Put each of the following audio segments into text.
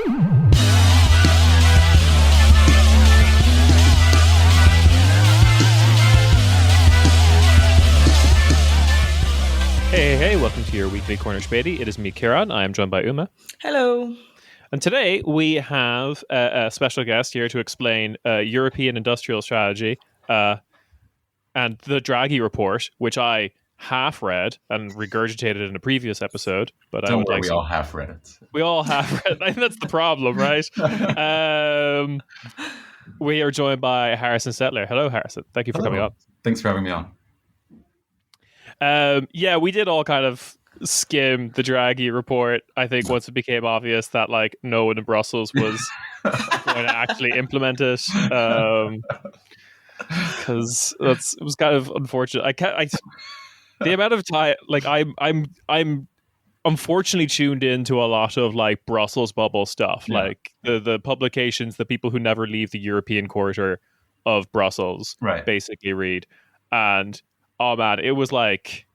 Hey, welcome to your weekly Corner Späti. It is me, Ciarán. I am joined by Uma. Hello. And today we have a special guest here to explain European industrial strategy and the Draghi Report, which I half read and regurgitated in a previous episode. But Don't worry, we all half read it. We all half read it. I think that's the problem, right? We are joined by Harrison Stetler. Hello, Harrison. Thank you for coming on. Thanks for having me on. We did all kind of skim the Draghi report. I think once it became obvious that no one in Brussels was going to actually implement it, because it was kind of unfortunate. The amount of time, I'm unfortunately tuned into a lot of Brussels bubble stuff, the publications, the people who never leave the European quarter of Brussels, basically read. And oh man, it was like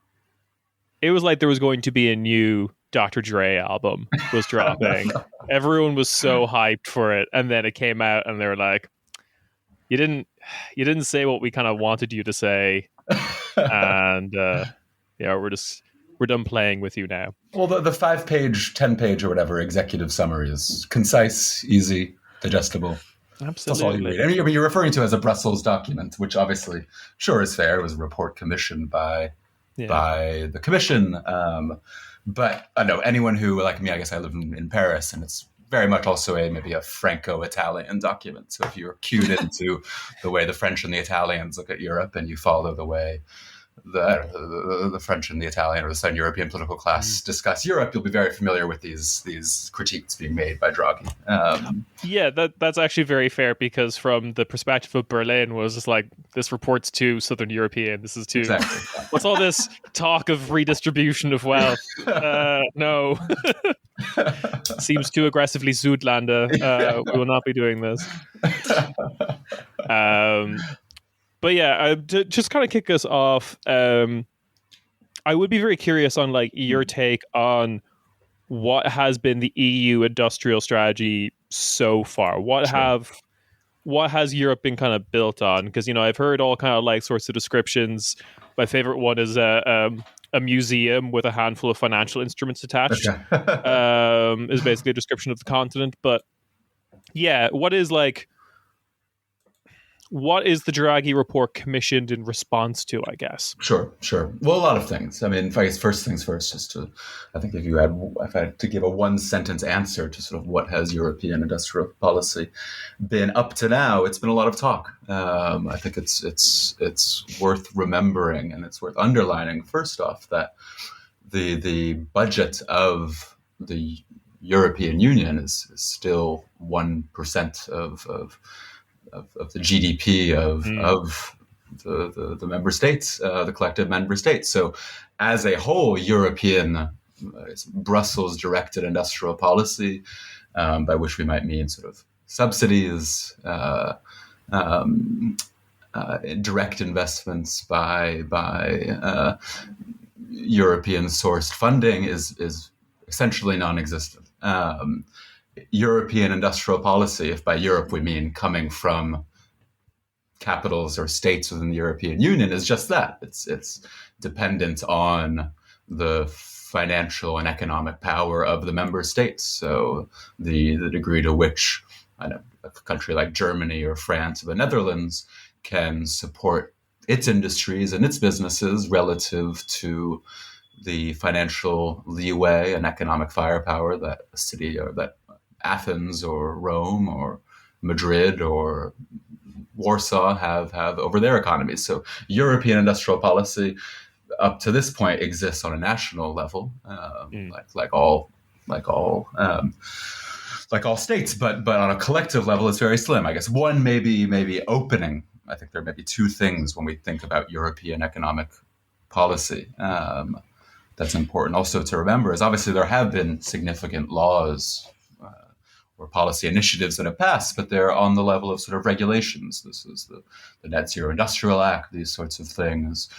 there was going to be a new Dr. Dre album was dropping. Everyone was so hyped for it, and then it came out, and they were like, "You didn't say what we kind of wanted you to say," and we're done playing with you now. Well, the 5-page, 10-page, or whatever executive summary is concise, easy, digestible. Absolutely. That's all you read. I mean, you're referring to it as a Brussels document, which obviously, sure, is fair. It was a report commissioned by the Commission. But I know anyone who, like me, I guess I live in Paris, and it's very much also maybe a Franco-Italian document. So if you're cued into the way the French and the Italians look at Europe, and you follow the way the French and the Italian or the Southern European political class discuss Europe, you'll be very familiar with these critiques being made by Draghi. That's actually very fair, because from the perspective of Berlin was just this report's too Southern European. This is too. Exactly. What's all this talk of redistribution of wealth? No. Seems too aggressively Südländer. We will not be doing this. But yeah, to just kind of kick us off, I would be very curious on your take on what has been the EU industrial strategy so far. What has Europe been kind of built on? Because I've heard all kind of sorts of descriptions. My favorite one is a museum with a handful of financial instruments attached. Is basically a description of the continent. But yeah, what is the Draghi report commissioned in response to, I guess? Sure. Well, a lot of things. I mean, I guess first things first, I think if I had to give a one-sentence answer to sort of what has European industrial policy been up to now, it's been a lot of talk. I think it's worth remembering, and it's worth underlining, first off, that the budget of the European Union is still 1% of the GDP of the member states, the collective member states. So as a whole, European Brussels-directed industrial policy, by which we might mean sort of subsidies, direct investments by European-sourced funding is essentially non-existent. European industrial policy, if by Europe we mean coming from capitals or states within the European Union, is just that. It's dependent on the financial and economic power of the member states. So the degree to which a country like Germany or France or the Netherlands can support its industries and its businesses relative to the financial leeway and economic firepower that a city or that Athens or Rome or Madrid or Warsaw have over their economies. So European industrial policy up to this point exists on a national level, like all states, but on a collective level, it's very slim. I guess one maybe opening. I think there may be two things when we think about European economic policy that's important also to remember is obviously there have been significant laws or policy initiatives that have passed, but they're on the level of sort of regulations. This is the Net Zero Industrial Act, these sorts of things.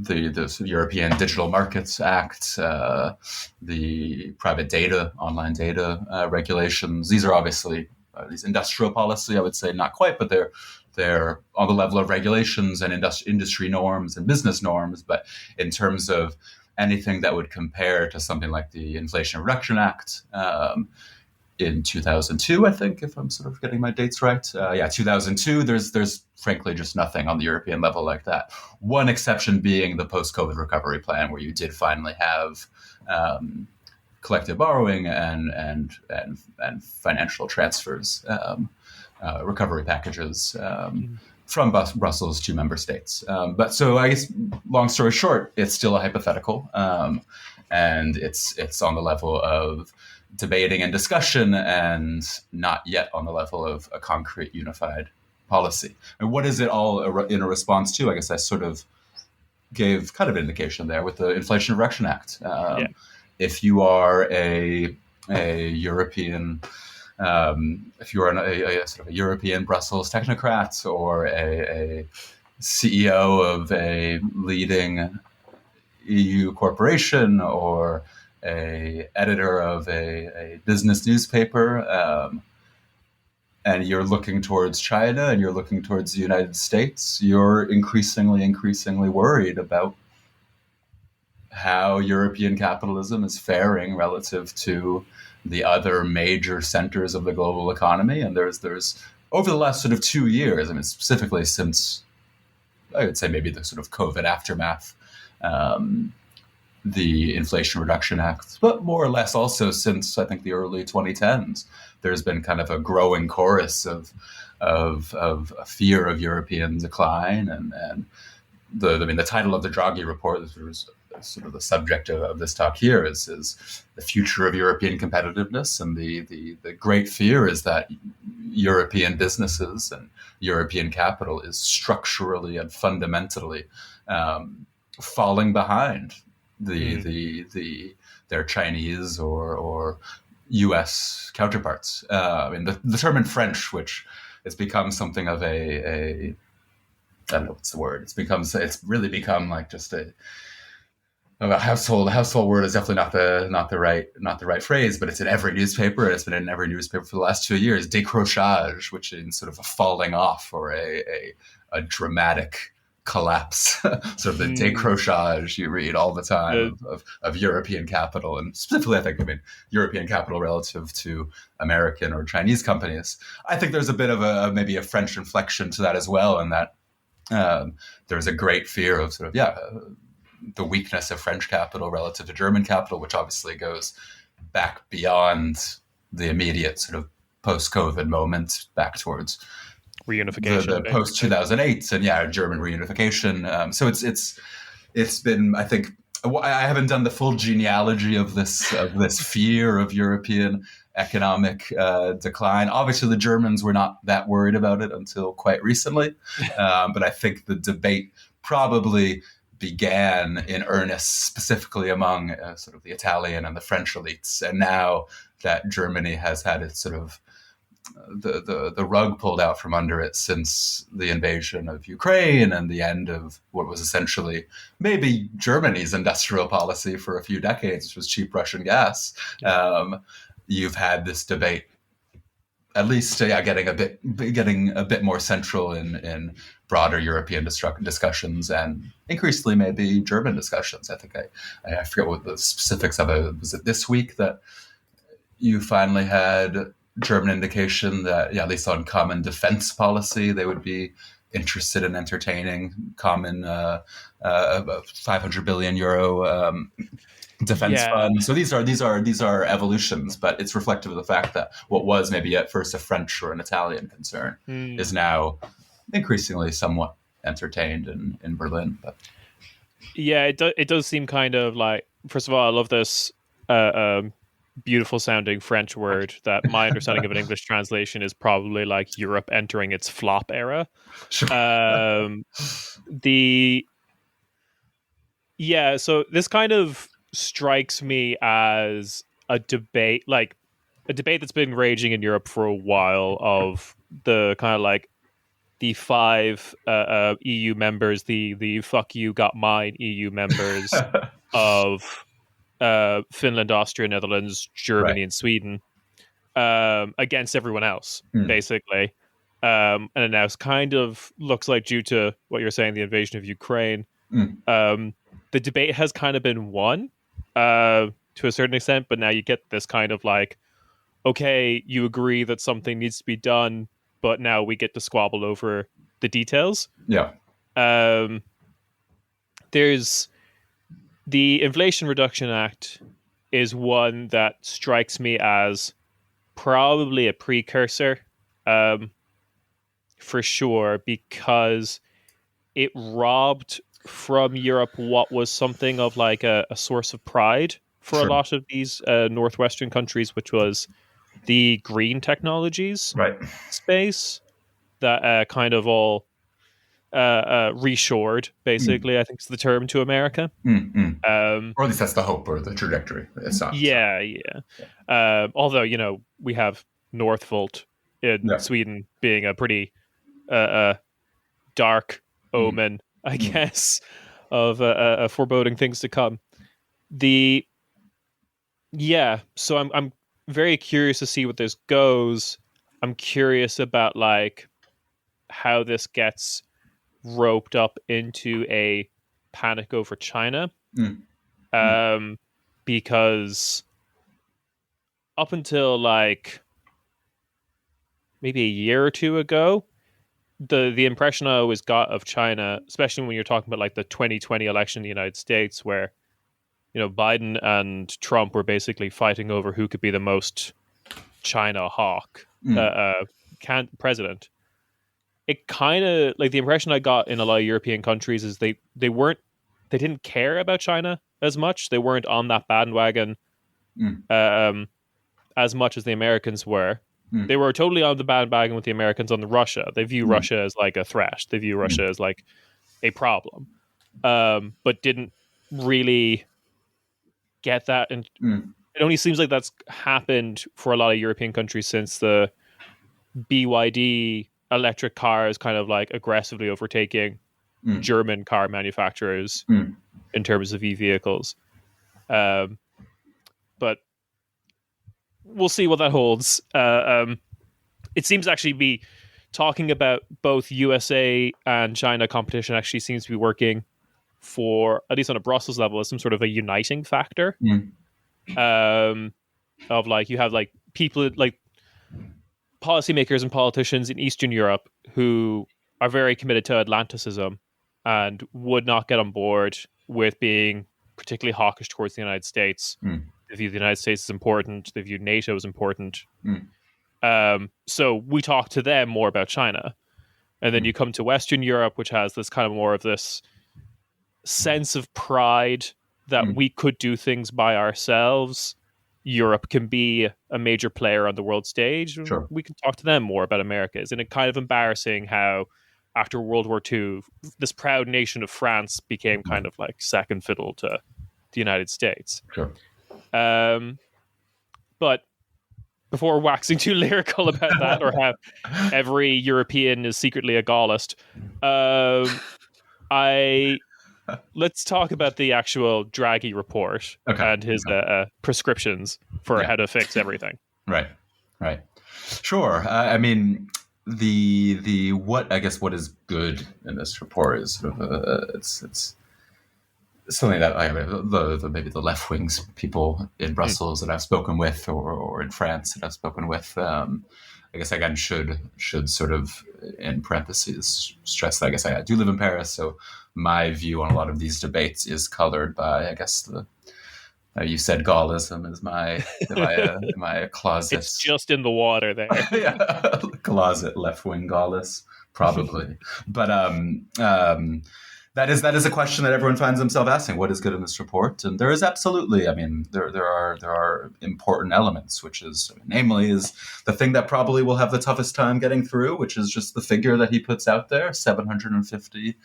the European Digital Markets Act, the private data, online data regulations. These are obviously these industrial policy. I would say not quite, but they're on the level of regulations and industry norms and business norms. But in terms of anything that would compare to something like the Inflation Reduction Act in 2002, I think, if I'm sort of getting my dates right. 2002. There's frankly just nothing on the European level like that. One exception being the post-COVID recovery plan, where you did finally have collective borrowing and financial transfers, recovery packages. From Brussels to member states. But so I guess, long story short, it's still a hypothetical, and it's on the level of debating and discussion, and not yet on the level of a concrete unified policy. And what is it all in a response to? I guess I sort of gave kind of an indication there with the Inflation Reduction Act. If you are a European if you're a sort of a European Brussels technocrat, or a CEO of a leading EU corporation, or a editor of a business newspaper, and you're looking towards China and you're looking towards the United States, you're increasingly worried about how European capitalism is faring relative to the other major centers of the global economy. And there's over the last sort of 2 years, I mean, specifically since, I would say, maybe the sort of COVID aftermath, the Inflation Reduction Act, but more or less also since, I think, the early 2010s, there's been kind of a growing chorus of a fear of European decline. And the title of the Draghi Report, was sort of the subject of this talk here, is the future of European competitiveness. And the great fear is that European businesses and European capital is structurally and fundamentally falling behind their Chinese or U.S. counterparts. I mean, the term in French, which has become something of a I don't know what's the word. It's really become like just a household word is definitely not the right phrase, but it's in every newspaper, and it's been in every newspaper for the last 2 years. Décrochage, which is sort of a falling off or a dramatic collapse, sort of the décrochage you read all the time of European capital, and specifically, I mean, European capital relative to American or Chinese companies. I think there's a bit of maybe a French inflection to that as well, in that there's a great fear of sort of, the weakness of French capital relative to German capital, which obviously goes back beyond the immediate sort of post-COVID moment, back towards reunification, the post-2008 and German reunification. So it's been, I think, I haven't done the full genealogy of this fear of European economic decline. Obviously, the Germans were not that worried about it until quite recently, but I think the debate probably began in earnest, specifically among sort of the Italian and the French elites. And now that Germany has had its sort of the rug pulled out from under it since the invasion of Ukraine and the end of what was essentially maybe Germany's industrial policy for a few decades, which was cheap Russian gas. You've had this debate, at least, getting a bit more central in broader European discussions, and increasingly maybe German discussions. I think I forget what the specifics of it was. It this week that you finally had German indication that, at least on common defense policy, they would be interested in entertaining common 500 billion euro defense fund. So these are evolutions, but it's reflective of the fact that what was maybe at first a French or an Italian concern is now increasingly somewhat entertained in Berlin. But it does seem kind of like, first of all, I love this beautiful sounding French word that my understanding of an English translation is probably like Europe entering its flop era. Sure. So this kind of strikes me as a debate that's been raging in Europe for a while, of the kind of like the 5 EU members, the fuck you got mine EU members of Finland, Austria, Netherlands, Germany, Right. and Sweden against everyone else, Mm. basically. And now it's kind of looks like, due to what you're saying, the invasion of Ukraine, the debate has kind of been won to a certain extent, but now you get this kind of like, okay, you agree that something needs to be done, but now we get to squabble over the details. Yeah. There's the Inflation Reduction Act is one that strikes me as probably a precursor, for sure, because it robbed from Europe what was something of like a source of pride for a lot of these Northwestern countries, which was the green technologies space that kind of all reshored, basically, I think is the term, to America. Or at least that's the hope or the trajectory. It's not. Yeah. Although, we have Northvolt in Sweden being a pretty dark omen, I guess, of foreboding things to come. So I'm very curious to see what this goes. I'm curious about like how this gets roped up into a panic over China, because up until like maybe a year or two ago, the impression I always got of China, especially when you're talking about like the 2020 election in the United States, where Biden and Trump were basically fighting over who could be the most China hawk president. It kind of like, the impression I got in a lot of European countries is they didn't care about China as much. They weren't on that bandwagon as much as the Americans were. They were totally on the bandwagon with the Americans on the Russia. They view Russia as like a threat. They view Russia as like a problem, but didn't really get that. And it only seems like that's happened for a lot of European countries since the BYD electric cars kind of like aggressively overtaking German car manufacturers in terms of e-vehicles. But we'll see what that holds. It seems to actually be talking about both USA and China competition actually seems to be working for, at least on a Brussels level, as some sort of a uniting factor. Of like, you have like people like policymakers and politicians in Eastern Europe who are very committed to Atlanticism and would not get on board with being particularly hawkish towards the United States. They view the United States as important. They view NATO as important. So we talk to them more about China. And then you come to Western Europe, which has this kind of more of this sense of pride that we could do things by ourselves. Europe can be a major player on the world stage. Sure. We can talk to them more about America. Isn't it kind of embarrassing how after World War II, this proud nation of France became kind of like second fiddle to the United States? Sure. But before waxing too lyrical about that, or how every European is secretly a Gaullist, let's talk about the actual Draghi report and his prescriptions for how to fix everything. Right. Sure. I mean, the what is good in this report is sort of it's something that maybe the left wings people in Brussels that I've spoken with, or in France that I've spoken with, I guess again should sort of, in parentheses, stress that I guess I do live in Paris, so my view on a lot of these debates is colored by, I guess, you said Gaullism is my closet. It's just in the water there. Closet left-wing Gaullist, probably. But that is a question that everyone finds themselves asking. What is good in this report? And there is absolutely, I mean, there are important elements, which is, namely, is the thing that probably will have the toughest time getting through, which is just the figure that he puts out there: 750,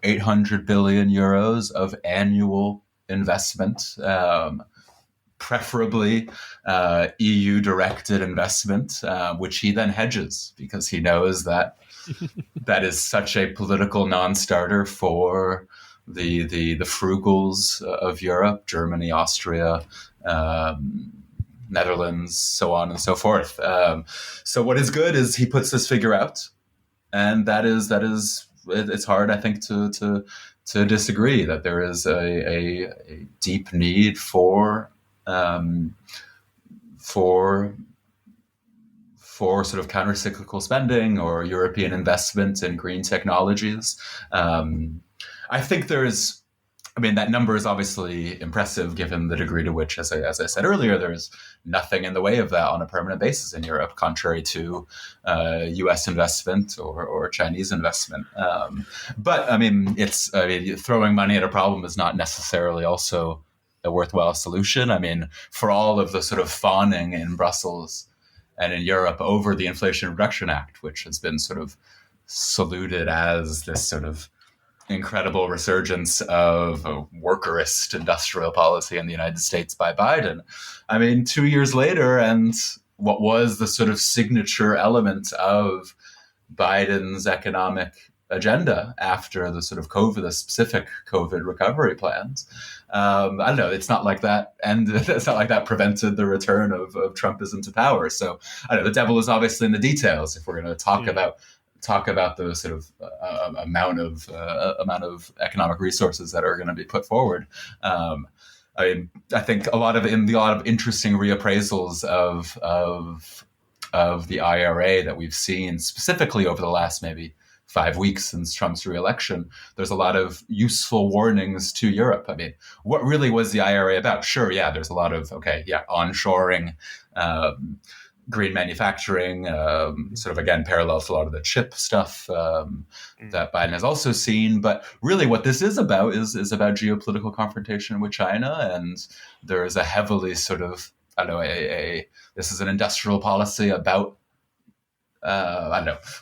800 billion euros of annual investment, preferably EU-directed investment, which he then hedges because he knows that that is such a political non-starter for the frugals of Europe, Germany, Austria, Netherlands, so on and so forth. So what is good is he puts this figure out, and that is it's hard, I think, to disagree that there is a deep need for sort of counter-cyclical spending or European investment in green technologies. I think that number is obviously impressive given the degree to which, as I said earlier, there's nothing in the way of that on a permanent basis in Europe, contrary to U.S. investment or Chinese investment. But throwing money at a problem is not necessarily also a worthwhile solution. I mean, for all of the sort of fawning in Brussels and in Europe over the Inflation Reduction Act, which has been sort of saluted as this sort of incredible resurgence of a workerist industrial policy in the United States by Biden. I mean, 2 years later, and what was the sort of signature element of Biden's economic agenda after the sort of the specific COVID recovery plans. I don't know. It's not like that, and it's not like that prevented the return of Trumpism to power. So I don't know. The devil is obviously in the details. If we're going to talk about the sort of amount of economic resources that are going to be put forward. I think a lot of interesting reappraisals of the IRA that we've seen specifically over the last maybe 5 weeks since Trump's reelection, there's a lot of useful warnings to Europe. I mean, what really was the IRA about? Sure, yeah, there's a lot of, onshoring, green manufacturing, sort of, again, parallel to a lot of the chip stuff that Biden has also seen. But really what this is about is about geopolitical confrontation with China. And there is a heavily sort of, this is an industrial policy about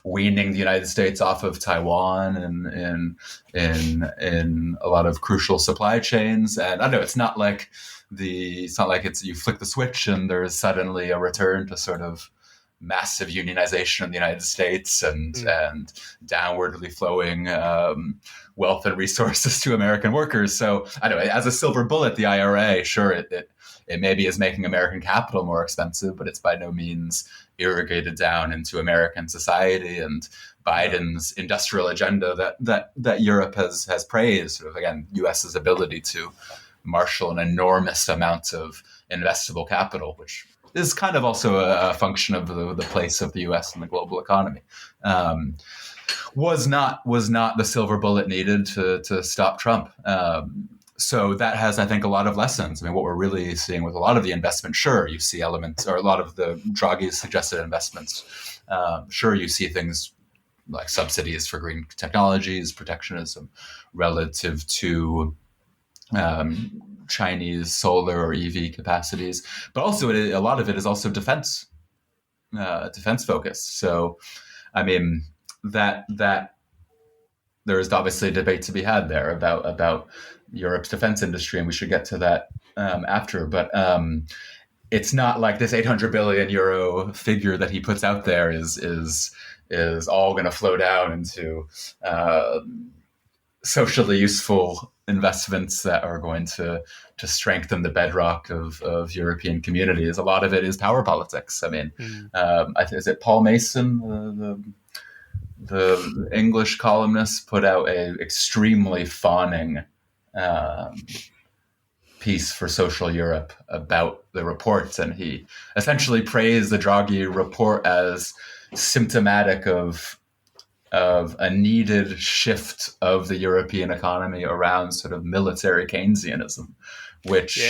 weaning the United States off of Taiwan and in a lot of crucial supply chains. And it's not like it's you flick the switch and there's suddenly a return to sort of massive unionization in the United States and downwardly flowing wealth and resources to American workers. So as a silver bullet, the IRA, sure, it maybe is making American capital more expensive, but it's by no means irrigated down into American society. And Biden's industrial agenda that Europe has praised, sort of, again, U.S.'s ability to marshal an enormous amount of investable capital, which is kind of also a function of the place of the U.S. in the global economy, was not the silver bullet needed to stop Trump. So that has, I think, a lot of lessons. I mean, what we're really seeing with a lot of the investment, sure, you see elements, or a lot of the Draghi's suggested investments. Sure, you see things like subsidies for green technologies, protectionism relative to Chinese solar or EV capacities, but also a lot of it is also defense focused. So, I mean, that there is obviously a debate to be had there about Europe's defense industry, and we should get to that after. But it's not like this 800 billion euro figure that he puts out there is all going to flow down into socially useful investments that are going to strengthen the bedrock of European communities. A lot of it is power politics. I mean, is it Paul Mason, the English columnist, put out a extremely fawning piece for Social Europe about the reports, and he essentially praised the Draghi report as symptomatic of a needed shift of the European economy around sort of military Keynesianism, which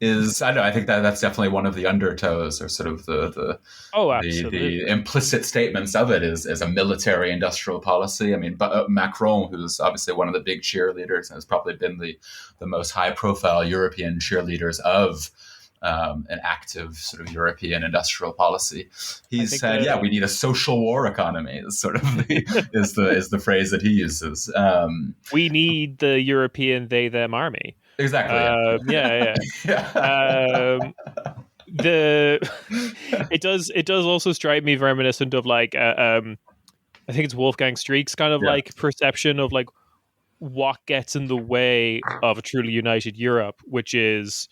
is, I think that's definitely one of the undertows, or sort of the implicit statements of it is a military industrial policy. I mean, but Macron, who's obviously one of the big cheerleaders and has probably been the most high profile European cheerleaders of an active sort of European industrial policy. He said, we need a social war economy is sort of is the phrase that he uses. We need the European they-them army. Exactly. It does also strike me reminiscent of like I think it's Wolfgang Streeck's kind of Yeah. like perception of like what gets in the way of a truly united Europe, which is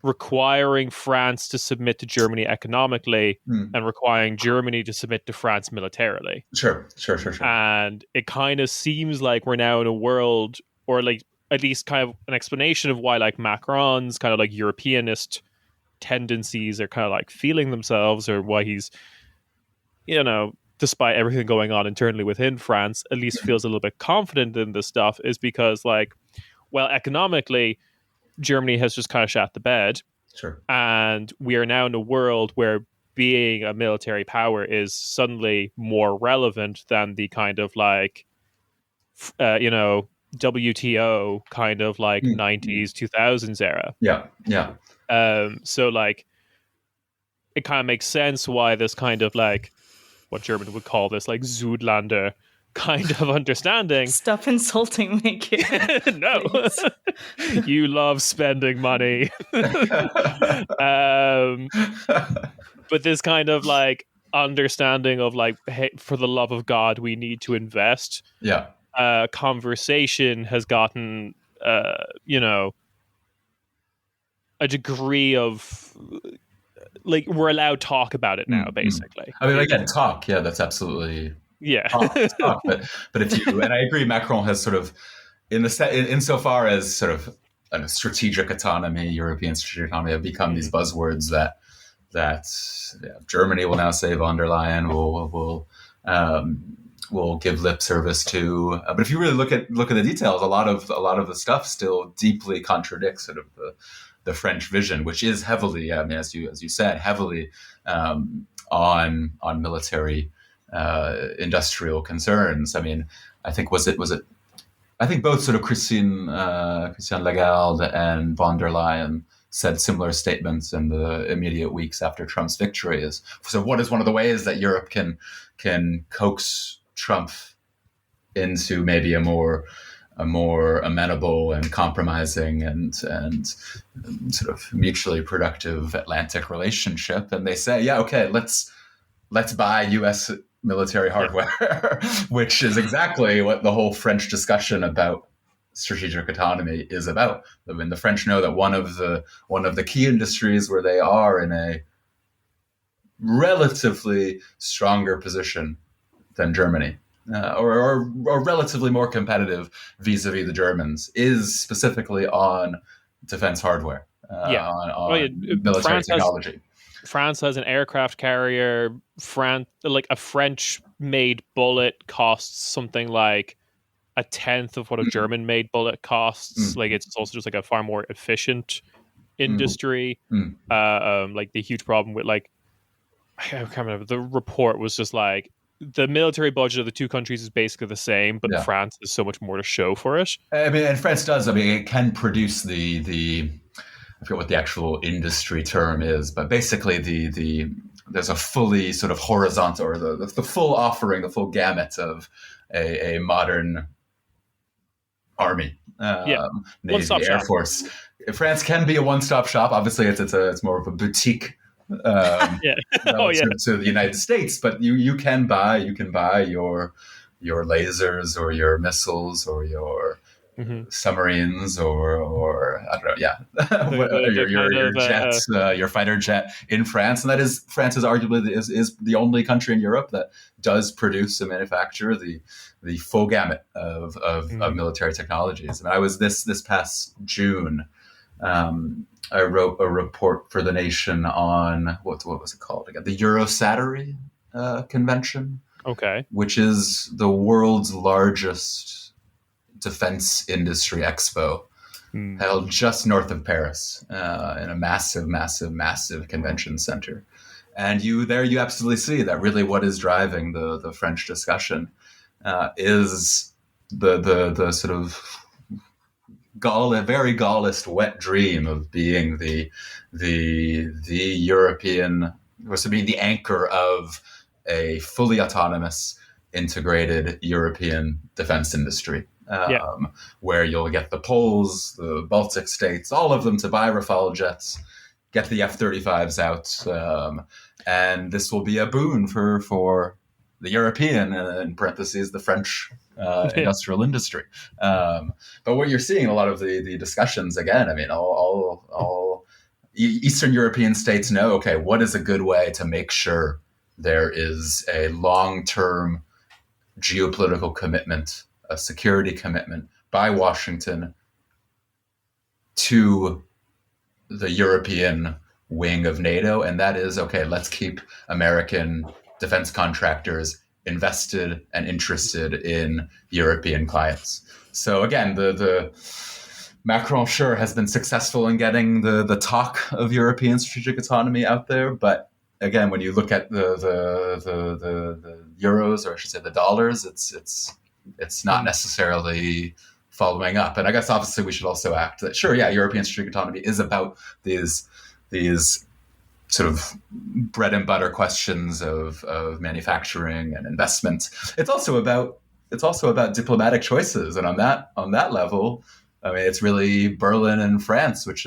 requiring France to submit to Germany economically and requiring Germany to submit to France militarily. Sure. And it kind of seems like we're now in a world, or like at least kind of an explanation of why like Macron's kind of like Europeanist tendencies are kind of like feeling themselves, or why he's, despite everything going on internally within France, at least feels a little bit confident in this stuff, is because like, well, economically, Germany has just kind of shat the bed. Sure. And we are now in a world where being a military power is suddenly more relevant than the kind of like, WTO kind of like 90s, 2000s era. Yeah. So like, it kind of makes sense why this kind of like, what German would call this, like Südländer kind of understanding. Stop insulting me, kid. No. You love spending money. But this kind of like understanding of like, hey, for the love of God, we need to invest. Yeah. Conversation has gotten, a degree of like, we're allowed to talk about it now, basically. I mean, again, talk. Yeah, that's absolutely. Yeah. talk. But if you, and I agree, Macron has sort of, insofar as sort of a strategic autonomy, European strategic autonomy, have become these buzzwords that Germany will now say von der Leyen will give lip service to. But if you really look at the details, a lot of the stuff still deeply contradicts sort of the French vision, which is heavily, I mean, as you said, heavily on military industrial concerns. I mean, I think I think both sort of Christine Lagarde and von der Leyen said similar statements in the immediate weeks after Trump's victory. So what is one of the ways that Europe can coax Trump into maybe a more amenable and compromising and sort of mutually productive Atlantic relationship? And they say, yeah, okay, let's buy U.S. military hardware, which is exactly what the whole French discussion about strategic autonomy is about. I mean, the French know that one of the key industries where they are in a relatively stronger position than Germany, or relatively more competitive vis-a-vis the Germans, is specifically on defense hardware, on military technology. France has an aircraft carrier. A French-made bullet costs something like a tenth of what a German-made bullet costs. Like, it's also just like a far more efficient industry. Like, the huge problem with, like, I can't remember, the report was just like, the military budget of the two countries is basically the same, but France has so much more to show for it. I mean, and France does. I mean, it can produce the I forget what the actual industry term is, but basically there's a fully sort of horizontal, or the full offering, the full gamut of a modern army, Navy, Air Force. France can be a one-stop shop. Obviously, it's more of a boutique. To the United States, but you can buy your lasers or your missiles or your submarines or I don't know, your jets, your fighter jet in France, and France is arguably is the only country in Europe that does produce and manufacture the full gamut of military technologies. And I was this past June. I wrote a report for The Nation on what was it called again? The Eurosatory Convention. Okay. Which is the world's largest defense industry expo, held just north of Paris, in a massive, massive, massive convention center. And you absolutely see that really what is driving the French discussion is the sort of very Gaullist wet dream of being the European, or to be the anchor of a fully autonomous, integrated European defense industry, where you'll get the Poles, the Baltic states, all of them to buy Rafale jets, get the F-35s out, and this will be a boon for the European, in parentheses, the French industrial industry. But what you're seeing in a lot of the discussions, again, I mean, all Eastern European states know, okay, what is a good way to make sure there is a long-term geopolitical commitment, a security commitment by Washington to the European wing of NATO, and that is, okay, let's keep American defense contractors invested and interested in European clients. So again, the Macron sure has been successful in getting the talk of European strategic autonomy out there, but again, when you look at the euros, or I should say the dollars, it's not necessarily following up. And I guess obviously we should also act that, sure, yeah, European strategic autonomy is about these sort of bread and butter questions of manufacturing and investment. It's also about diplomatic choices, and on that level, I mean, it's really Berlin and France which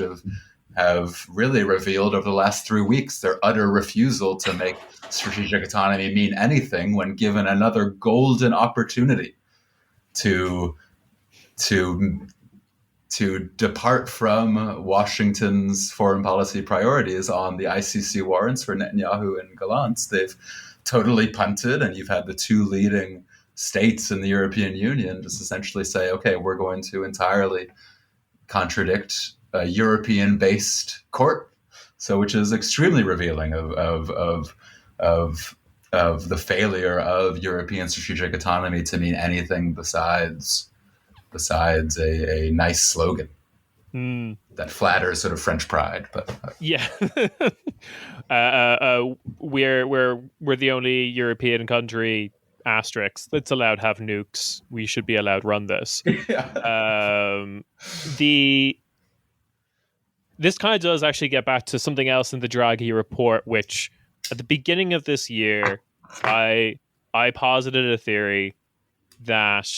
have really revealed over the last 3 weeks their utter refusal to make strategic autonomy mean anything when given another golden opportunity to depart from Washington's foreign policy priorities on the ICC warrants for Netanyahu and Gallant. They've totally punted, and you've had the two leading states in the European Union just essentially say, okay, we're going to entirely contradict a European-based court. So, which is extremely revealing of the failure of European strategic autonomy to mean anything besides a nice slogan that flatters sort of French pride. But yeah, we're the only European country asterisk that's allowed to have nukes. We should be allowed to run this. This kind of does actually get back to something else in the Draghi report, which at the beginning of this year, I posited a theory that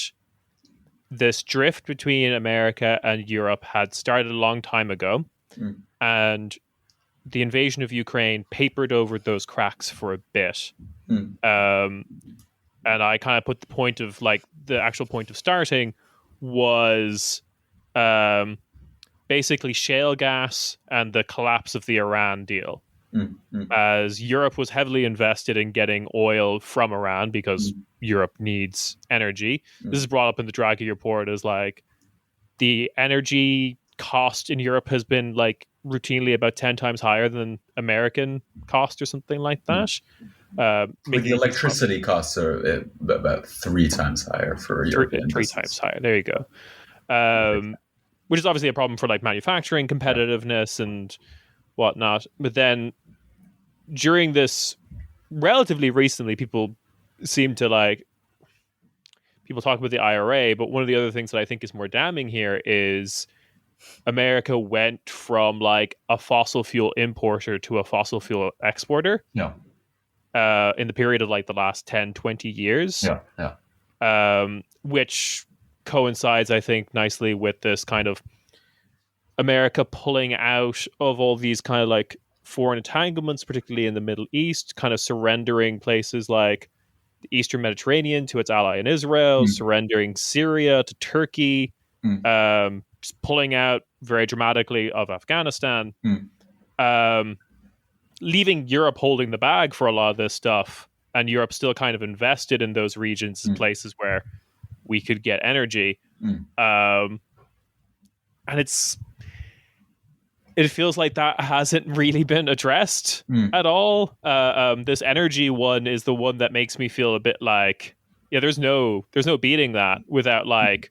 this drift between America and Europe had started a long time ago, and the invasion of Ukraine papered over those cracks for a bit. And I kind of put the point of, like, the actual point of starting was basically shale gas and the collapse of the Iran deal. As Europe was heavily invested in getting oil from Iran because Europe needs energy. This is brought up in the Draghi report as, like, the energy cost in Europe has been, like, routinely about 10 times higher than American cost or something like that. The electricity costs are about 3 times higher for European three times higher. There you go. Which is obviously a problem for, like, manufacturing competitiveness and whatnot. But then during this, relatively recently, people talk about the IRA, but one of the other things that I think is more damning here is America went from, like, a fossil fuel importer to a fossil fuel exporter. Yeah. In the period of, like, the last 10, 20 years. Which coincides, I think, nicely with this kind of America pulling out of all these kind of, like, foreign entanglements, particularly in the Middle East, kind of surrendering places like the Eastern Mediterranean to its ally in Israel, surrendering Syria to Turkey, just pulling out very dramatically of Afghanistan, leaving Europe holding the bag for a lot of this stuff, and Europe still kind of invested in those regions as places where we could get energy. And it feels like that hasn't really been addressed at all. This energy one is the one that makes me feel a bit like, yeah, there's no beating that without, like,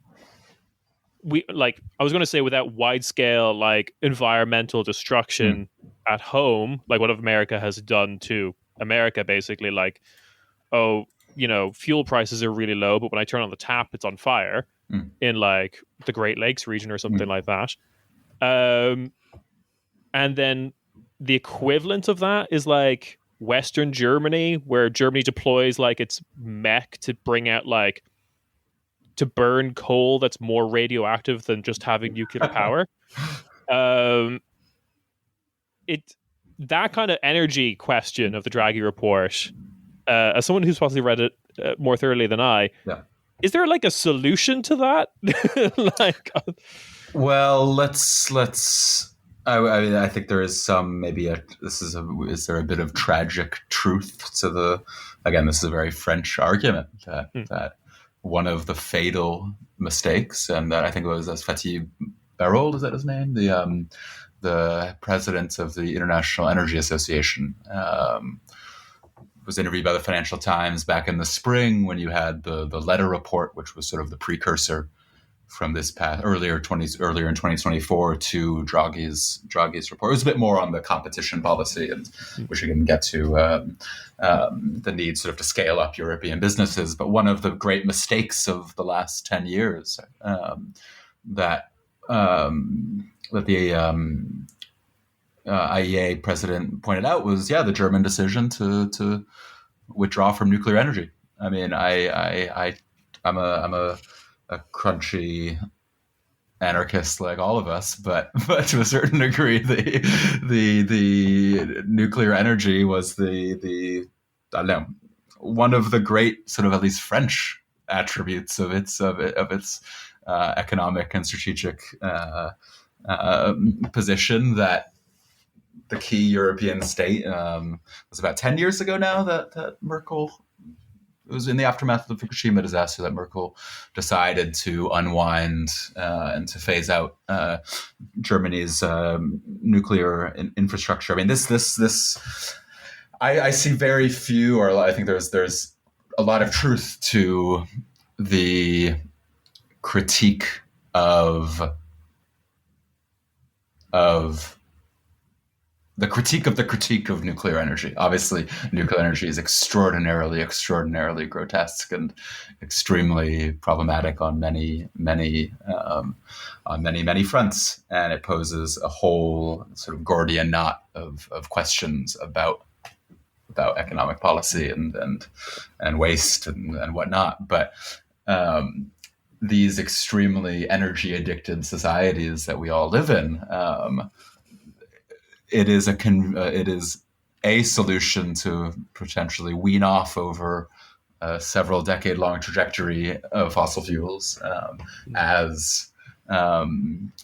I was going to say without wide scale, like, environmental destruction at home, like what America has done to America, basically, like, oh, you know, fuel prices are really low, but when I turn on the tap, it's on fire in, like, the Great Lakes region or something like that. And then the equivalent of that is, like, Western Germany, where Germany deploys, like, its mech to bring out, like, to burn coal that's more radioactive than just having nuclear power. That kind of energy question of the Draghi report as someone who's possibly read it more thoroughly than I, is there like a solution to that? Like, well, let's. I mean, I think there is some is there a bit of tragic truth to the. Again, this is a very French argument that one of the fatal mistakes, and that I think it was Späti, is that his name? The president of the International Energy Association, was interviewed by the Financial Times back in the spring when you had the letter report, which was sort of the precursor from this past earlier in 2024 to Draghi's report. It was a bit more on the competition policy, and which we can get to the need sort of to scale up European businesses. But one of the great mistakes of the last 10 years that the IEA president pointed out was the German decision to withdraw from nuclear energy. I mean, I'm a crunchy anarchist like all of us, but to a certain degree, the nuclear energy was the I don't know, one of the great sort of at least French attributes of its economic and strategic position, that the key European state was about 10 years ago now that Merkel. It was in the aftermath of the Fukushima disaster that Merkel decided to unwind and to phase out Germany's nuclear infrastructure. I mean, I see very few, or I think there's a lot of truth to the critique of the critique of nuclear energy. Obviously, nuclear energy is extraordinarily grotesque and extremely problematic on many fronts, and it poses a whole sort of Gordian knot of questions about economic policy and waste and whatnot. But these extremely energy addicted societies that we all live in. It is a solution to potentially wean off over a several decade-long trajectory of fossil fuels as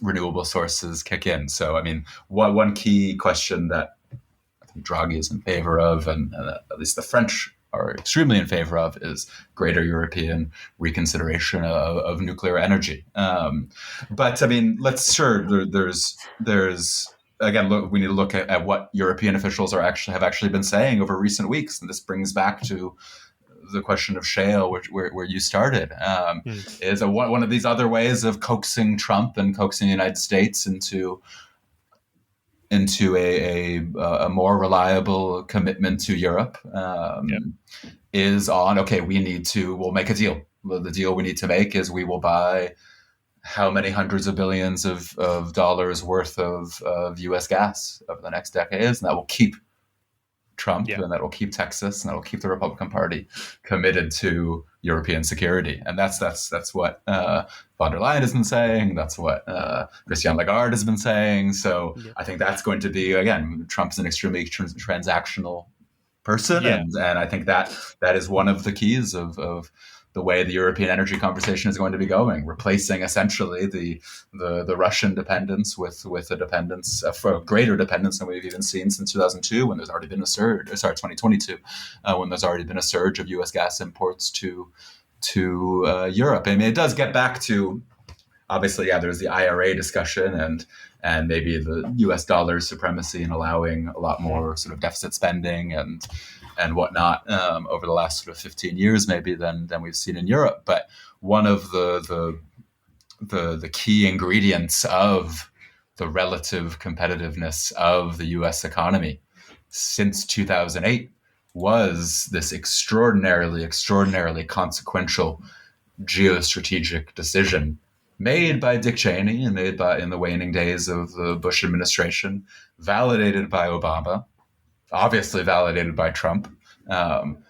renewable sources kick in. So, I mean, one key question that I think Draghi is in favor of, and at least the French are extremely in favor of, is greater European reconsideration of nuclear energy. But I mean, there's again, we need to look at what European officials have actually been saying over recent weeks, and this brings back to the question of shale, where you started. Is one of these other ways of coaxing Trump and coaxing the United States into a more reliable commitment to Europe is on, okay, we'll make a deal. The deal we need to make is we will buy how many hundreds of billions of dollars worth of U.S. gas over the next decades, and that will keep Trump and that will keep Texas and that will keep the Republican Party committed to European security. And that's what von der Leyen has been saying. That's what Christine Lagarde has been saying. So I think that's going to be, again, Trump's an extremely transactional person, and I think that is one of the keys of the way the European energy conversation is going to be going, replacing essentially the Russian dependence with a dependence for greater dependence than we've even seen since 2002, when there's already been a surge. 2022, when there's already been a surge of U.S. gas imports to Europe. I mean, it does get back to, obviously, there's the IRA discussion and maybe the U.S. dollar supremacy and allowing a lot more sort of deficit spending and whatnot over the last sort of 15 years, maybe than we've seen in Europe. But one of the key ingredients of the relative competitiveness of the U.S. economy since 2008 was this extraordinarily consequential geostrategic decision made by Dick Cheney and made in the waning days of the Bush administration, validated by Obama, obviously validated by Trump,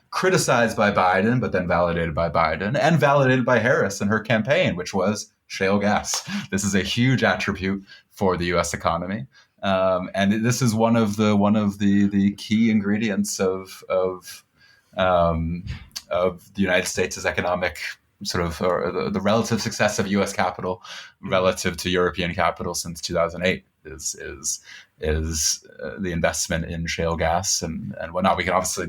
criticized by Biden, but then validated by Biden, and validated by Harris in her campaign, which was shale gas. This is a huge attribute for the U.S. economy, and this is one of the key ingredients of of the United States' economic sort of, or the relative success of U.S. capital relative to European capital since 2008 is the investment in shale gas and whatnot. We can obviously,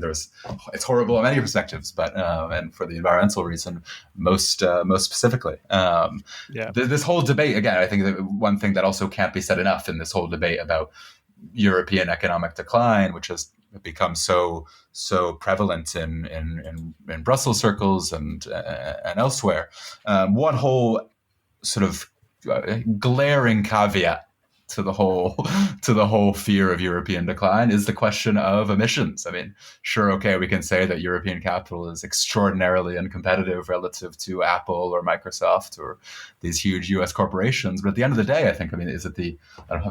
it's horrible in many perspectives, but and for the environmental reason, most specifically. This whole debate, again, I think that one thing that also can't be said enough in this whole debate about European economic decline, which has become so prevalent in Brussels circles and elsewhere. One whole sort of glaring caveat to the whole fear of European decline is the question of emissions. I mean, sure, okay, we can say that European capital is extraordinarily uncompetitive relative to Apple or Microsoft or these huge U.S. corporations, but at the end of the day, I think, I mean, I'm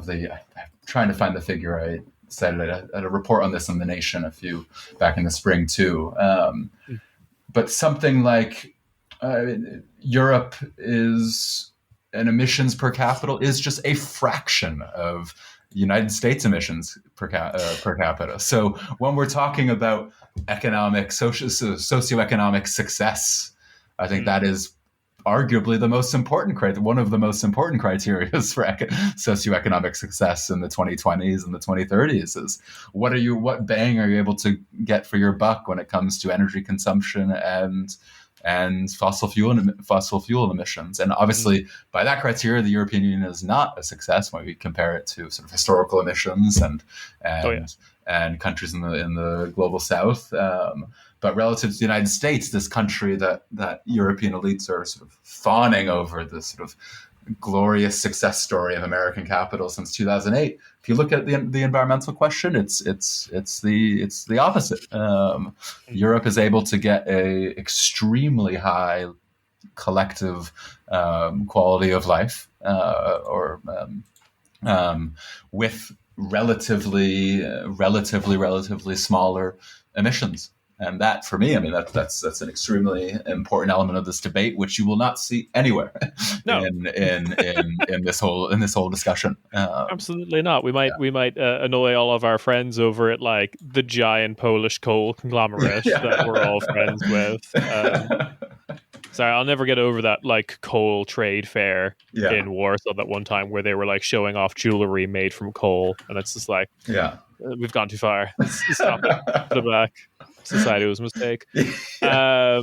trying to find the figure. I cited a report on this in The Nation back in the spring too. But something like Europe is, and emissions per capita is just a fraction of United States emissions per capita. So when we're talking about socioeconomic success, I think that is arguably the most important one of the most important criteria for socioeconomic success in the 2020s and the 2030s is what bang are you able to get for your buck when it comes to energy consumption and fossil fuel emissions. And obviously, by that criteria, the European Union is not a success when we compare it to sort of historical emissions and countries in the global south. But relative to the United States, this country that European elites are sort of fawning over, this sort of glorious success story of American capital since 2008. If you look at the environmental question, it's the opposite. Europe is able to get a extremely high collective quality of life, with relatively smaller emissions. And that, for me, I mean, that's an extremely important element of this debate, which you will not see anywhere in this whole discussion. Absolutely not. We might annoy all of our friends over at like the giant Polish coal conglomerate that we're all friends with. Sorry, I'll never get over that like coal trade fair in Warsaw that one time where they were like showing off jewelry made from coal, and it's just like, we've gone too far. Stop it. Put it back. Society was a mistake. I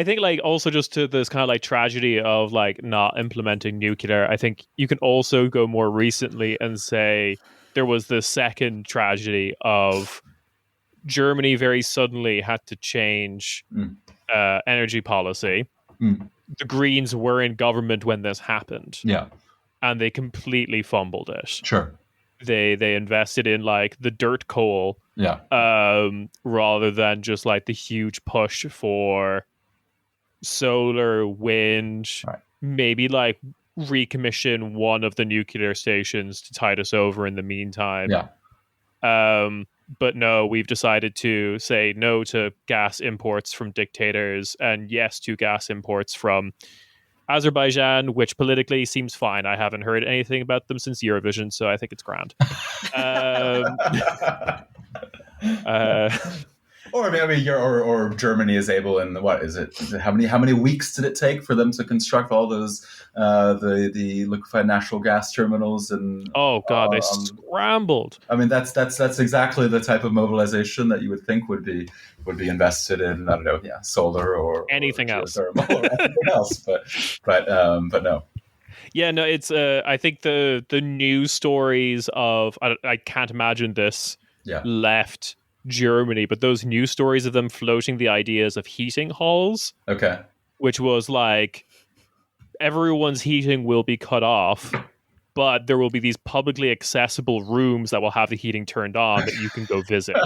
think like also just to this kind of like tragedy of like not implementing nuclear, I think you can also go more recently and say there was the second tragedy of Germany very suddenly had to change energy policy. The Greens were in government when this happened. And they completely fumbled it. Sure. They invested in like the dirt coal, rather than just like the huge push for solar, wind, maybe like recommission one of the nuclear stations to tide us over in the meantime. But no, we've decided to say no to gas imports from dictators and yes to gas imports from Azerbaijan, which politically seems fine. I haven't heard anything about them since Eurovision, so I think it's grand. Or maybe or Germany is able, in what is it? How many weeks did it take for them to construct all those the liquefied natural gas terminals? And oh god, they scrambled. I mean, that's exactly the type of mobilization that you would think would be invested in. I don't know, solar or anything else, or anything else. But no. Yeah, no, it's. I think the news stories of I can't imagine this left Germany, but those news stories of them floating the ideas of heating halls, which was like everyone's heating will be cut off, but there will be these publicly accessible rooms that will have the heating turned on that you can go visit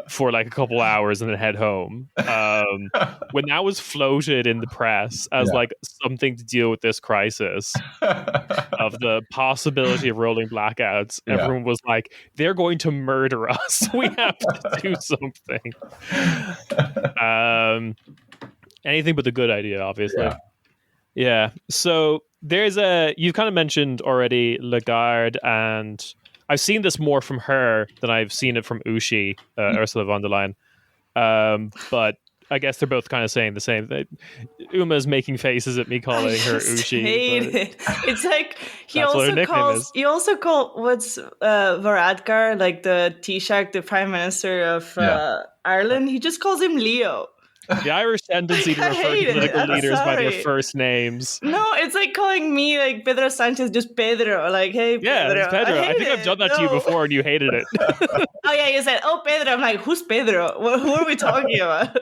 for like a couple hours and then head home. When that was floated in the press as like something to deal with this crisis of the possibility of rolling blackouts, everyone was like, they're going to murder us. We have to do something. Anything but the good idea, obviously. So there's you've kind of mentioned already Lagarde and I've seen this more from her than I've seen it from Ursula von der Leyen. But I guess they're both kind of saying the same thing. Uma's making faces at me calling her Ushi. Hate it. It's like he That's what her also nickname calls. is. He also called what's Varadkar, like the Taoiseach, the Prime Minister of Ireland. He just calls him Leo. The Irish tendency to I refer hate to it. political I'm leaders by their sorry. first names. No, it's like calling me like Pedro Sanchez just Pedro. Like, hey, Yeah, Pedro. it's Pedro. I hate think I've done it. that to you No. before and you hated it. Oh yeah, you said, "Oh, Pedro." I'm like, "Who's Pedro? Who are we talking about?"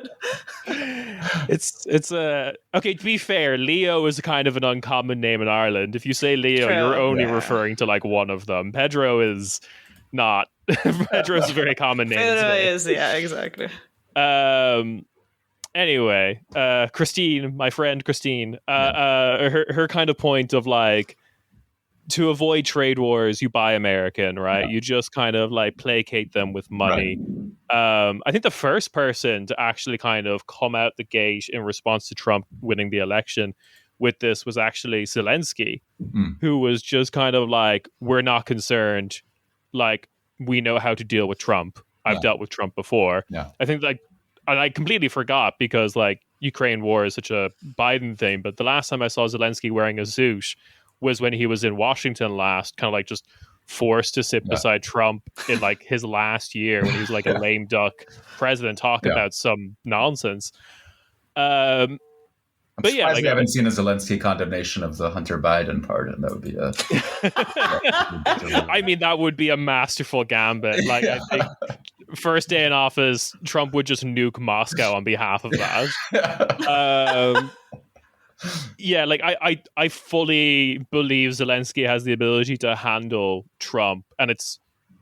It's okay, to be fair, Leo is kind of an uncommon name in Ireland. If you say Leo, True. you're only referring to like one of them. Pedro is not. Pedro is a very common name. Pedro today. is, yeah, exactly. Anyway, Christine, my friend Christine, her kind of point of like, to avoid trade wars, you buy American, right? You just kind of like placate them with money. Right. I think the first person to actually kind of come out the gate in response to Trump winning the election with this was actually Zelensky, who was just kind of like, we're not concerned. Like, we know how to deal with Trump. I've dealt with Trump before. Yeah. I think like, and I completely forgot because like Ukraine war is such a Biden thing. But the last time I saw Zelensky wearing a suit was when he was in Washington last, kind of like just forced to sit beside Trump in like his last year when he was like a lame duck president talking about some nonsense. I'm but surprised we haven't seen a Zelensky condemnation of the Hunter Biden pardon. That would be a. I mean, that would be a masterful gambit. Like, I think first day in office, Trump would just nuke Moscow on behalf of that. Yeah, like I fully believe Zelensky has the ability to handle Trump, and it's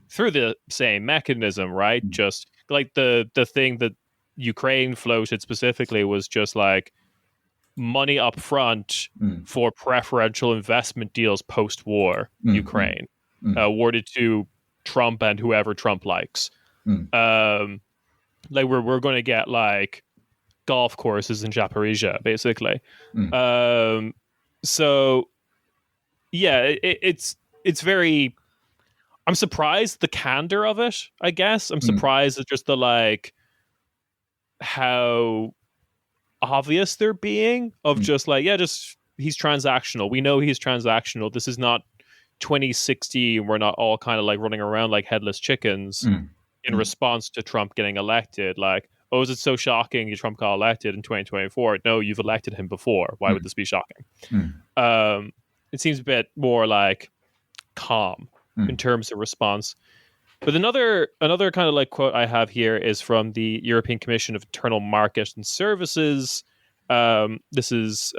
through the same mechanism, right? Just like the thing that Ukraine floated specifically was just like money up front for preferential investment deals post-war Ukraine, awarded to Trump and whoever Trump likes. Like we're going to get like golf courses in Zaporizhia, basically. So yeah, it's very. I'm surprised the candor of it. I guess I'm surprised at just the like how obvious they're being of just like just he's transactional. We know he's transactional. This is not 2060. We're not all kind of like running around like headless chickens in response to Trump getting elected. Like, oh, is it so shocking that Trump got elected in 2024? No, you've elected him before. Why would this be shocking? It seems a bit more like calm in terms of response. But another kind of like quote I have here is from the European Commission of Internal Market and Services. This is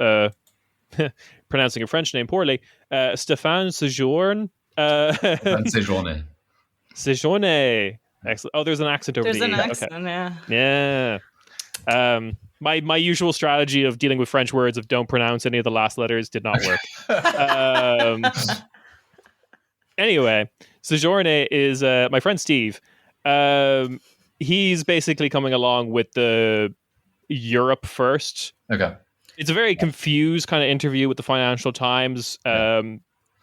pronouncing a French name poorly. Stéphane Séjourne. Séjourné. Séjourné. Excellent. Oh, there's an accent over There's the an E. accent, okay. Yeah. My usual strategy of dealing with French words of don't pronounce any of the last letters did not work. Anyway, Séjourné is my friend Steve. He's basically coming along with the Europe First. Okay. It's a very confused kind of interview with the Financial Times.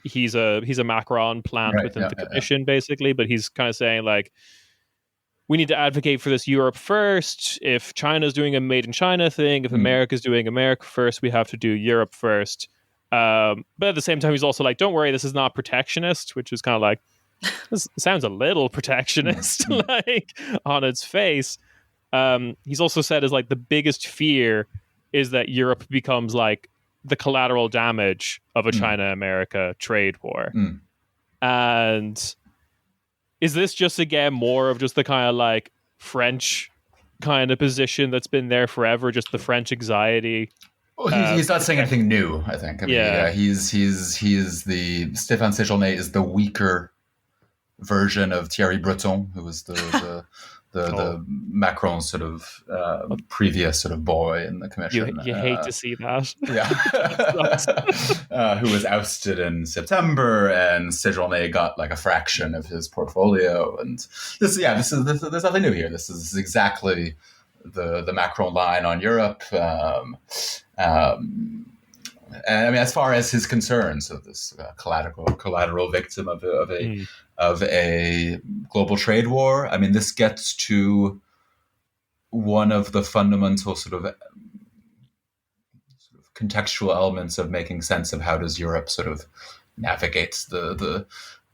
He's a Macron plant within the commission, basically, but he's kind of saying like, we need to advocate for this Europe first. If China's doing a made in China thing, if America's doing America first, we have to do Europe first. But at the same time, he's also like, don't worry, this is not protectionist, which is kind of like, this sounds a little protectionist, like on its face. He's also said is like the biggest fear is that Europe becomes like the collateral damage of a China-America trade war. And is this just again more of just the kind of like French kind of position that's been there forever, just the French anxiety? Well, he's not saying anything new, I think. I mean, he's the Stéphane Séjourné is the weaker version of Thierry Breton, who was the Macron sort of previous sort of boy in the commission. You hate to see that. Who was ousted in September, and Séjourné got like a fraction of his portfolio. And there's nothing new here. This is exactly the Macron line on Europe. And I mean, as far as his concerns of this collateral victim of a of a global trade war. I mean, this gets to one of the fundamental sort of contextual elements of making sense of how does Europe sort of navigate the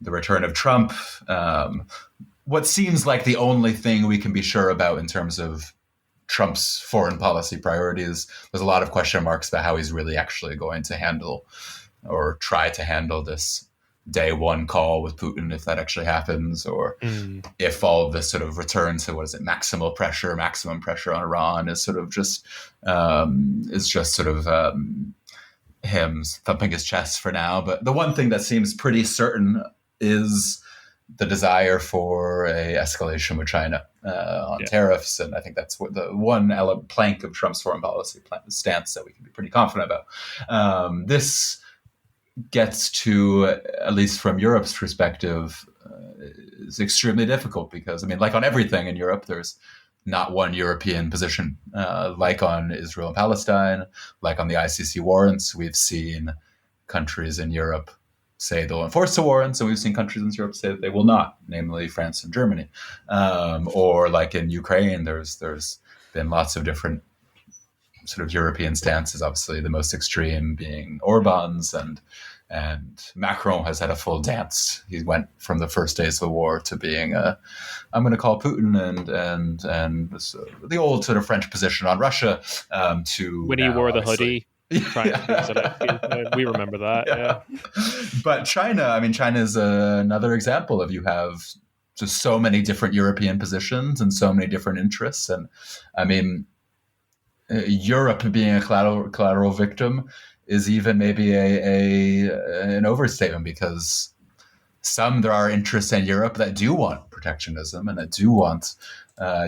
return of Trump. What seems like the only thing we can be sure about in terms of Trump's foreign policy priorities, there's a lot of question marks about how he's really actually going to handle or try to handle this day one call with Putin, if that actually happens, or if all of this sort of return to maximum pressure on Iran is sort of just him thumping his chest for now. But the one thing that seems pretty certain is the desire for a escalation with China on tariffs, and I think that's what the one plank of Trump's foreign policy stance that we can be pretty confident about. This gets to, at least from Europe's perspective, is extremely difficult because, I mean, like on everything in Europe, there's not one European position. Like on Israel and Palestine, like on the ICC warrants, we've seen countries in Europe say they'll enforce the warrants, and we've seen countries in Europe say that they will not, namely France and Germany. Or like in Ukraine, there's been lots of different sort of European stances, obviously the most extreme being Orban's, and Macron has had a full dance. He went from the first days of the war to being I'm going to call Putin and the old sort of French position on Russia to when he wore the hoodie. We remember that. Yeah. But China is another example of, you have just so many different European positions and so many different interests. And I mean, Europe being a collateral victim is even maybe an overstatement, because there are interests in Europe that do want protectionism and that do want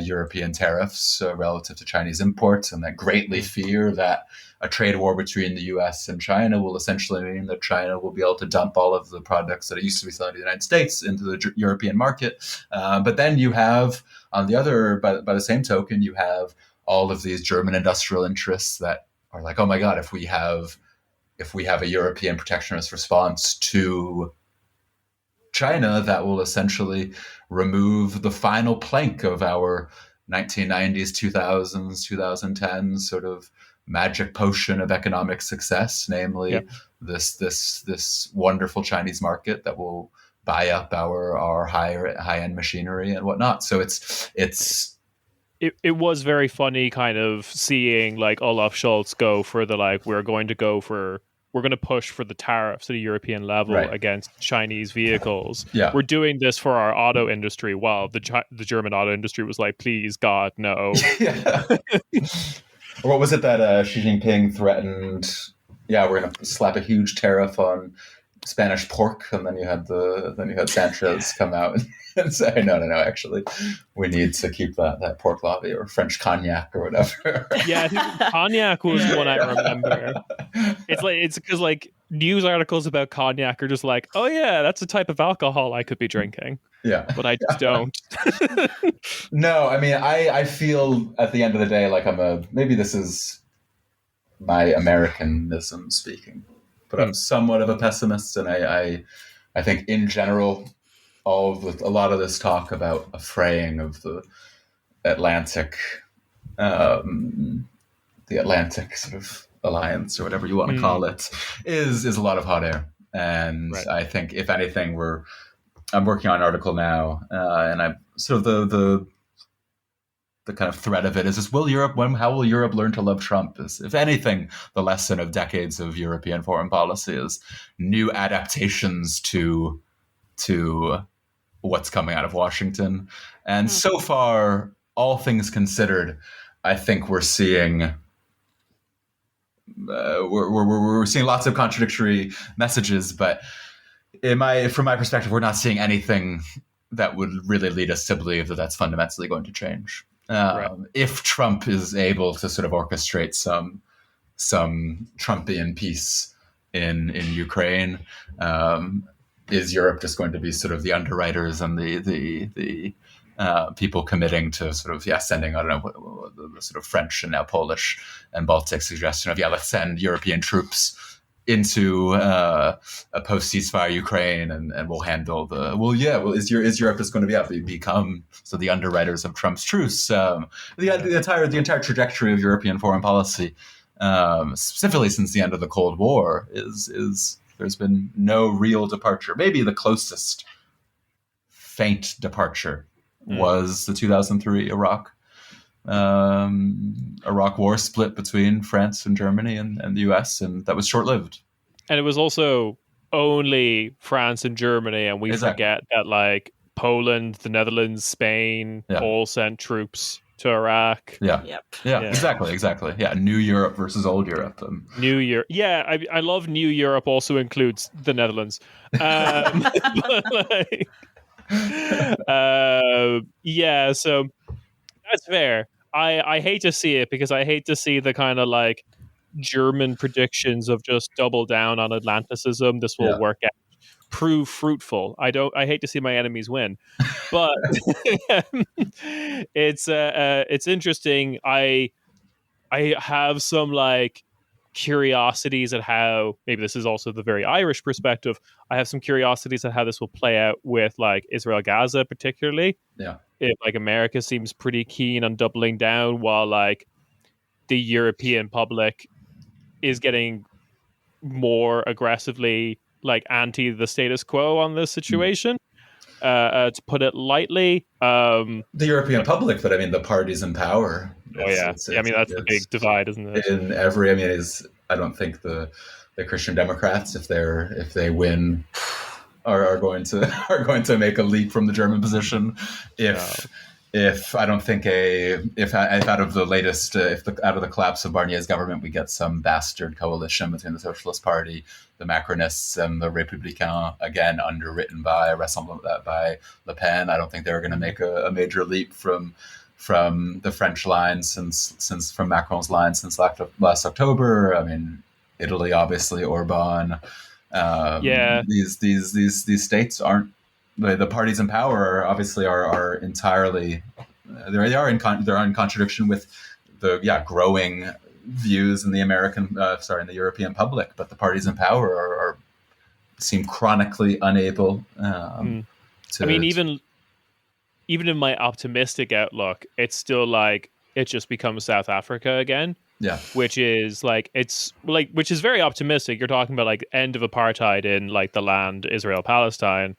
European tariffs relative to Chinese imports, and that greatly fear that a trade war between the US and China will essentially mean that China will be able to dump all of the products that it used to be selling to the United States into the European market. But then you have, on the other, by the same token, you have all of these German industrial interests that are like, oh my God, if we have a European protectionist response to China, that will essentially remove the final plank of our 1990s, 2000s, 2010s sort of magic potion of economic success, namely this wonderful Chinese market that will buy up our high-end machinery and whatnot. So it was very funny kind of seeing like Olaf Scholz go for the we're going to push for the tariffs at a European level against Chinese vehicles. Yeah. We're doing this for our auto industry. While the German auto industry was like, please God, no. Or what was it that Xi Jinping threatened? Yeah, we're going to slap a huge tariff on Spanish pork, and then you had Sanchez come out and say, no, actually, we need to keep that pork lobby, or French cognac, or whatever. Yeah, I think cognac was one I remember. It's because news articles about cognac are just like, oh yeah, that's a type of alcohol I could be drinking. Yeah, but I just don't. No, I mean, I feel at the end of the day like maybe this is my Americanism speaking, but I'm somewhat of a pessimist, and I think in general, a lot of this talk about a fraying of the Atlantic sort of alliance, or whatever you want to call it, is a lot of hot air. And I think, if anything, I'm working on an article now, and I'm sort of the kind of thread of it is how will Europe learn to love Trump? Is, if anything, the lesson of decades of European foreign policy is new adaptations to what's coming out of Washington. And so far, all things considered, I think we're seeing lots of contradictory messages, but from my perspective, we're not seeing anything that would really lead us to believe that that's fundamentally going to change. If Trump is able to sort of orchestrate some Trumpian peace in Ukraine, is Europe just going to be sort of the underwriters and the people committing to sort of sending, I don't know, the sort of French and now Polish and Baltic suggestion of let's send European troops into a post-ceasefire Ukraine, and we'll handle is Europe just going to become the underwriters of Trump's truce? The entire trajectory of European foreign policy, specifically since the end of the Cold War, is there's been no real departure. Maybe the closest faint departure was the 2003 Iraq war split between France and Germany and the US, and that was short-lived. And it was also only France and Germany, and we forget that like Poland, the Netherlands, Spain all sent troops to Iraq. Exactly. Yeah, New Europe versus Old Europe. New Europe. Yeah, I love New Europe also includes the Netherlands. So that's fair. I hate to see it because I hate to see the kind of like German predictions of just double down on Atlanticism. This will work out, prove fruitful. I hate to see my enemies win, but it's interesting. I have some like curiosities at how, maybe this is also the very Irish perspective, I have some curiosities at how this will play out with like Israel Gaza particularly. If like America seems pretty keen on doubling down while like the European public is getting more aggressively like anti the status quo on this situation, to put it lightly. The European public, but I mean the parties in power. That's the big divide, isn't it? I don't think the Christian Democrats, if they win, are going to make a leap from the German position. If I don't think if out of the latest out of the collapse of Barnier's government we get some bastard coalition between the Socialist Party, the Macronists, and the Républicains, again underwritten by Le Pen, I don't think they're going to make a major leap from the French line since from Macron's line since last October. I mean, Italy, obviously, Orban. These states aren't. The parties in power are entirely they're in contradiction with the growing views in the in the European public, but the parties in power seem chronically unable to. I mean, even in my optimistic outlook, it's still like it just becomes South Africa again. Yeah, which is very optimistic. You're talking about like end of apartheid in like the land Israel Palestine.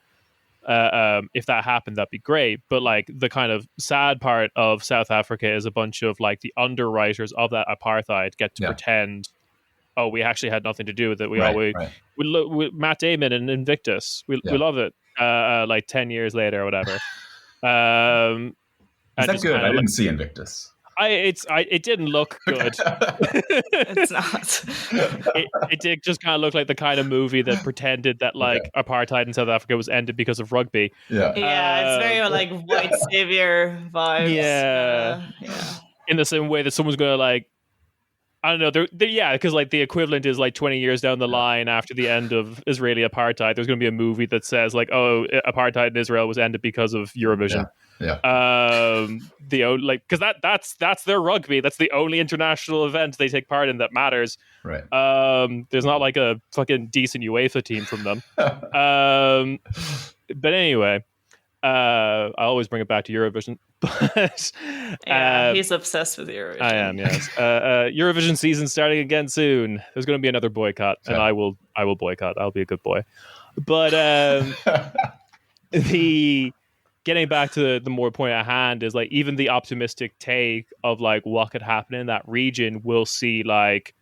If that happened, that'd be great. But like the kind of sad part of South Africa is a bunch of like the underwriters of that apartheid get to pretend, oh, we actually had nothing to do with it. We Matt Damon and Invictus. We love it. Like 10 years later or whatever. Is that good? I didn't see Invictus. It didn't look good. It's not. It did just kind of look like the kind of movie that pretended that like apartheid in South Africa was ended because of rugby. It's very like white savior vibes. In the same way that someone's going to like, I don't know, because like the equivalent is like 20 years down the line after the end of Israeli apartheid, there's going to be a movie that says like, oh, apartheid in Israel was ended because of Eurovision. Because that's their rugby. That's the only international event they take part in that matters. Right. There's not like a fucking decent UEFA team from them. But anyway, I always bring it back to Eurovision. But he's obsessed with Eurovision. I am, yes. Eurovision season starting again soon. There's going to be another boycott, and I will boycott. I'll be a good boy. But getting back to the more point at hand is like even the optimistic take of like what could happen in that region will see like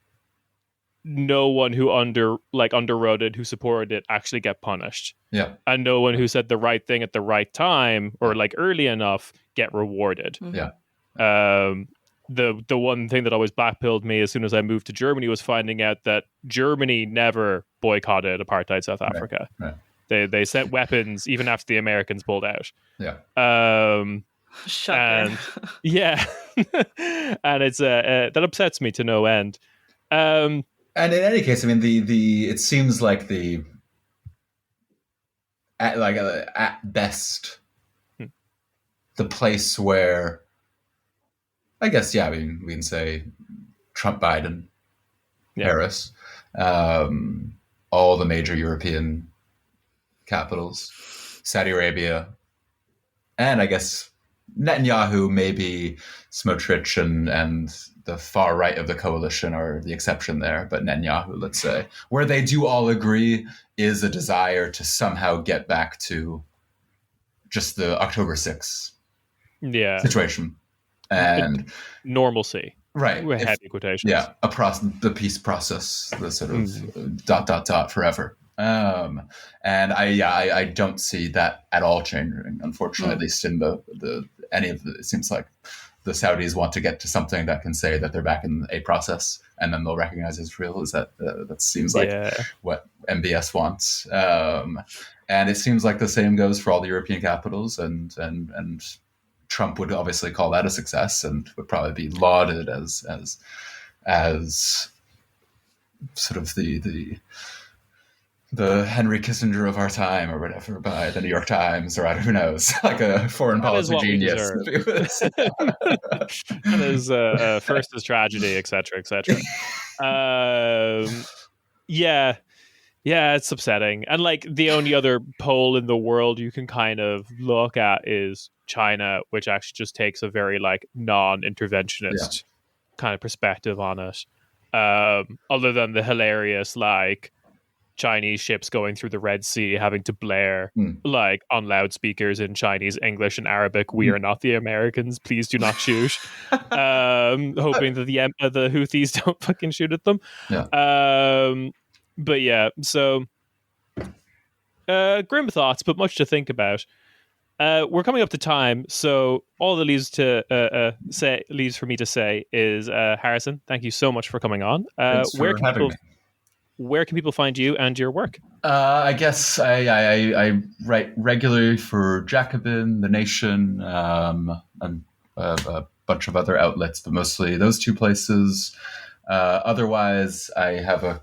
no one who underwrote it, who supported it, actually get punished. Yeah. And no one who said the right thing at the right time or like early enough get rewarded. Yeah. The one thing that always blackpilled me as soon as I moved to Germany was finding out that Germany never boycotted apartheid South Africa. Right. They sent weapons even after the Americans pulled out. Yeah. Shocker. And and it's that upsets me to no end. And in any case, I mean, it seems like at best the place where, I guess, I mean, we can say Trump Biden Paris, all the major European capitals, Saudi Arabia, and I guess Netanyahu, maybe Smotrich and the far right of the coalition are the exception there, but Netanyahu, let's say, where they do all agree is a desire to somehow get back to just the October 6th situation. And normalcy. Right. Heavy quotations. Yeah. The peace process, the sort of ... forever. And I don't see that at all changing, unfortunately, at least in it seems like the Saudis want to get to something that can say that they're back in a process, and then they'll recognize Israel. Is that seems like what MBS wants. And it seems like the same goes for all the European capitals, and Trump would obviously call that a success and would probably be lauded as sort of the Henry Kissinger of our time or whatever by the New York Times, or who knows, like a foreign policy genius. That is first is tragedy, etc., etc. Yeah, it's upsetting. And like the only other pole in the world you can kind of look at is China, which actually just takes a very like non-interventionist kind of perspective on it. Other than the hilarious like Chinese ships going through the Red Sea having to blare like on loudspeakers in Chinese, English, and Arabic, "We are not the Americans. Please do not shoot." Hoping that the Houthis don't fucking shoot at them. But yeah, so grim thoughts, but much to think about. We're coming up to time, so all that leaves for me to say is, Harrison, thank you so much for coming on. Thanks for having me. Where can people find you and your work? I guess I write regularly for Jacobin, The Nation, and a bunch of other outlets, but mostly those two places. Otherwise, I have a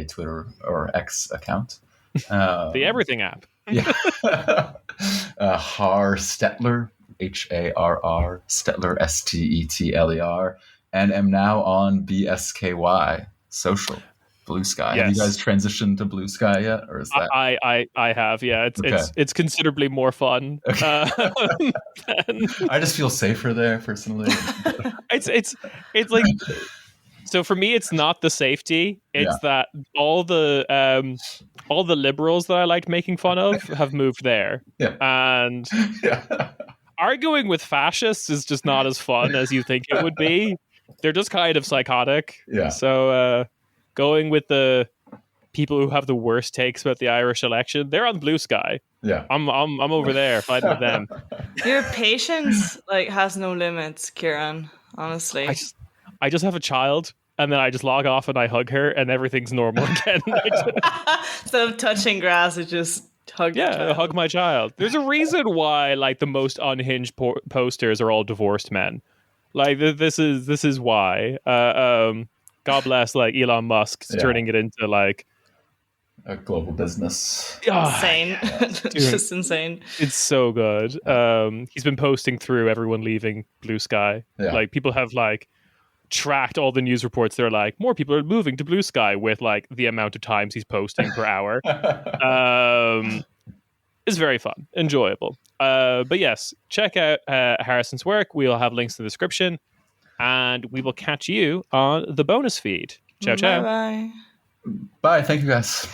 Twitter or X account. The everything app. Har Stetler, Harr Stetler, Stetler, and am now on BSKY social, Blue Sky. Have you guys transitioned to Blue Sky yet, or is that? I have, yeah. It's considerably more fun. Okay. I just feel safer there personally. It's like, so for me, it's not the safety. It's that all the liberals that I liked making fun of have moved there, and arguing with fascists is just not as fun as you think it would be. They're just kind of psychotic. Yeah. So going with the people who have the worst takes about the Irish election, they're on Blue Sky. Yeah. I'm over there fighting with them. Your patience has no limits, Ciarán. Honestly. I just have a child, and then I just log off and I hug her, and everything's normal again. Instead of touching grass, it just hug. Yeah, hug my child. There's a reason why the most unhinged posters are all divorced men. This is why. God bless Elon Musk turning it into a global business. Insane. Just insane. It's so good. He's been posting through everyone leaving Blue Sky. Yeah. People have tracked all the news reports. They're more people are moving to Blue Sky with the amount of times he's posting per hour. It's very fun, enjoyable. But yes, check out Harrison's work. We'll have links in the description, and we will catch you on the bonus feed. Ciao, ciao. Bye. Bye. Thank you, guys.